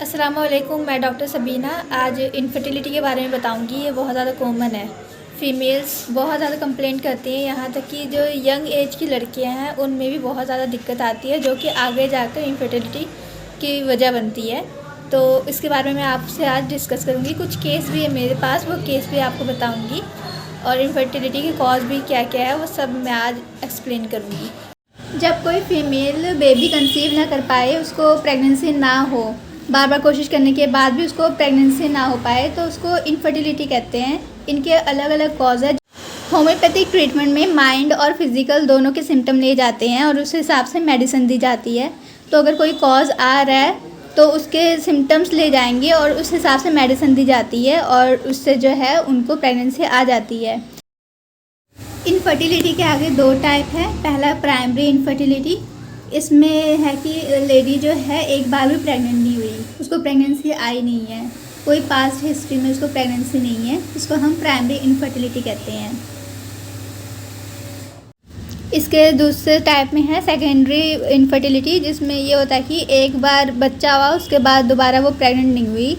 अस्सलामुअलैकुम। मैं डॉक्टर सबीना आज इनफर्टिलिटी के बारे में बताऊंगी। ये बहुत ज़्यादा कॉमन है। फीमेल्स बहुत ज़्यादा कंप्लेंट करती हैं, यहाँ तक कि जो यंग एज की लड़कियां हैं उनमें भी बहुत ज़्यादा दिक्कत आती है, जो कि आगे जाकर इनफर्टिलिटी की वजह बनती है। तो इसके बारे में मैं आपसे आज डिस्कस करूँगी। कुछ केस भी है मेरे पास, वो केस भी आपको बताऊँगी, और इनफर्टिलिटी के कॉज भी क्या क्या है वो सब मैं आज एक्सप्लेन करूँगी। जब कोई फीमेल बेबी कंसीव ना कर पाए, उसको प्रेगनेंसी ना हो, बार बार कोशिश करने के बाद भी उसको प्रेगनेंसी ना हो पाए, तो उसको इनफर्टिलिटी कहते हैं। इनके अलग अलग कॉज है। होम्योपैथिक ट्रीटमेंट में माइंड और फिज़िकल दोनों के सिम्टम लिए जाते हैं और उस हिसाब से मेडिसिन दी जाती है। तो अगर कोई कॉज आ रहा है तो उसके सिम्टम्स ले जाएंगे और उस हिसाब से मेडिसिन दी जाती है, और उससे जो है उनको प्रेगनेंसी आ जाती है। इनफर्टिलिटी के आगे दो टाइप है। पहला प्राइमरी इनफर्टिलिटी। इसमें है कि लेडी जो है एक बार भी प्रेग्नेंट नहीं हुई, उसको प्रेगनेंसी आई नहीं है, कोई पास्ट हिस्ट्री में उसको प्रेगनेंसी नहीं है, इसको हम प्राइमरी इनफर्टिलिटी कहते हैं। इसके दूसरे टाइप में है सेकेंडरी इनफर्टिलिटी, जिसमें ये होता है कि एक बार बच्चा हुआ उसके बाद दोबारा वो प्रेग्नेंट नहीं हुई,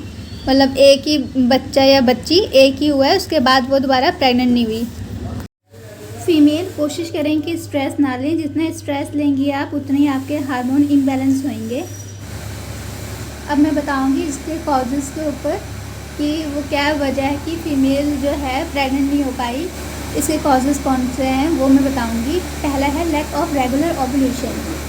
मतलब एक ही बच्चा या बच्ची एक ही हुआ है, उसके बाद वो दोबारा प्रेग्नेंट नहीं हुई। फीमेल कोशिश करें कि स्ट्रेस ना लें। जितना स्ट्रेस लेंगी आप उतने ही आपके हार्मोन इम्बैलेंस होंगे। अब मैं बताऊंगी इसके कॉजेज़ के ऊपर कि वो क्या वजह है कि फ़ीमेल जो है प्रेग्नेंट नहीं हो पाई। इसके कॉजेज़ कौन से हैं वो मैं बताऊंगी। पहला है लैक ऑफ रेगुलर ओव्यूलेशन।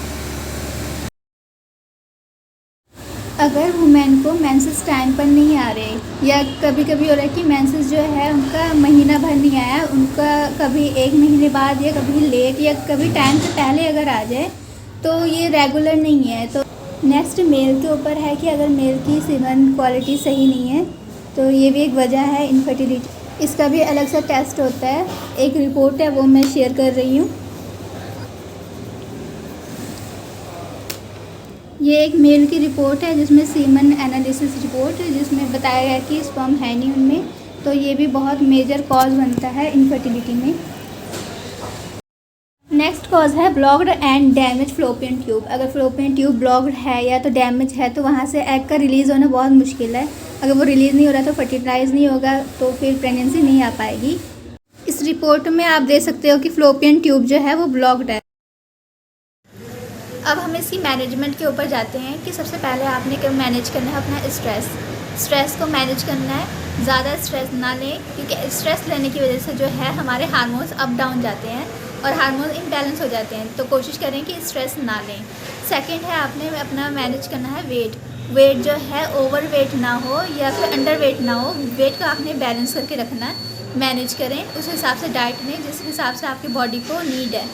अगर वुमेन को मेंसेस टाइम पर नहीं आ रहे, या कभी कभी हो रहा है कि मेंसेस जो है उनका महीना भर नहीं आया, उनका कभी एक महीने बाद या कभी लेट या कभी टाइम से पहले अगर आ जाए, तो ये रेगुलर नहीं है। तो नेक्स्ट मेल के ऊपर है कि अगर मेल की सीमन क्वालिटी सही नहीं है, तो ये भी एक वजह है इनफर्टिलिटी। इसका भी अलग सा टेस्ट होता है, एक रिपोर्ट है वो मैं शेयर कर रही हूँ। ये एक मेल की रिपोर्ट है जिसमें सीमन एनालिसिस रिपोर्ट है, जिसमें बताया गया कि स्पर्म है नहीं उनमें। तो ये भी बहुत मेजर कॉज बनता है इनफर्टिलिटी में। नेक्स्ट कॉज है blocked and damage fallopian tube. अगर फ्लोपियन ट्यूब ब्लॉक्ड है या तो डैमेज है, तो वहाँ से एग का रिलीज़ होना बहुत मुश्किल है। अगर वो रिलीज़ नहीं हो रहा तो फर्टिलाइज नहीं होगा, तो फिर प्रेगनेंसी नहीं आ पाएगी। इस रिपोर्ट में आप देख सकते हो कि फ्लोपियन ट्यूब जो है वो ब्लॉक्ड है। अब हम इसकी मैनेजमेंट के ऊपर जाते हैं कि सबसे पहले आपने क्या मैनेज करना है अपना स्ट्रेस को मैनेज करना है। ज़्यादा स्ट्रेस ना लें, क्योंकि स्ट्रेस लेने की वजह से जो है हमारे हार्मोन्स अप डाउन जाते हैं और हार्मोन इम्बैलेंस हो जाते हैं। तो कोशिश करें कि स्ट्रेस ना लें। सेकंड है आपने अपना मैनेज करना है वेट जो है ओवर वेट ना हो या फिर अंडर वेट ना हो। वेट को आपने बैलेंस करके रखना है, मैनेज करें उस हिसाब से डाइट लें जिस हिसाब से आपकी बॉडी को नीड है।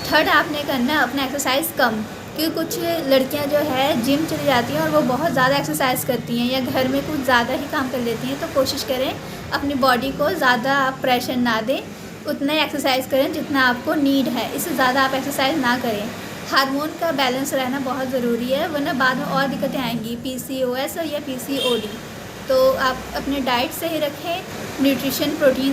थर्ड आपने करना है अपना एक्सरसाइज कम, क्योंकि कुछ लड़कियां जो है जिम चली जाती हैं और वो बहुत ज़्यादा एक्सरसाइज करती हैं या घर में कुछ ज़्यादा ही काम कर लेती हैं। तो कोशिश करें अपनी बॉडी को ज़्यादा आप प्रेशर ना दें, उतना ही एक्सरसाइज करें जितना आपको नीड है, इससे ज़्यादा आप एक्सरसाइज ना करें। हार्मोन का बैलेंस रहना बहुत ज़रूरी है, वरना बाद में और दिक्कतें आएंगी, PCOS या PCOD। तो आप अपने डाइट सही रखें, न्यूट्रिशन प्रोटीन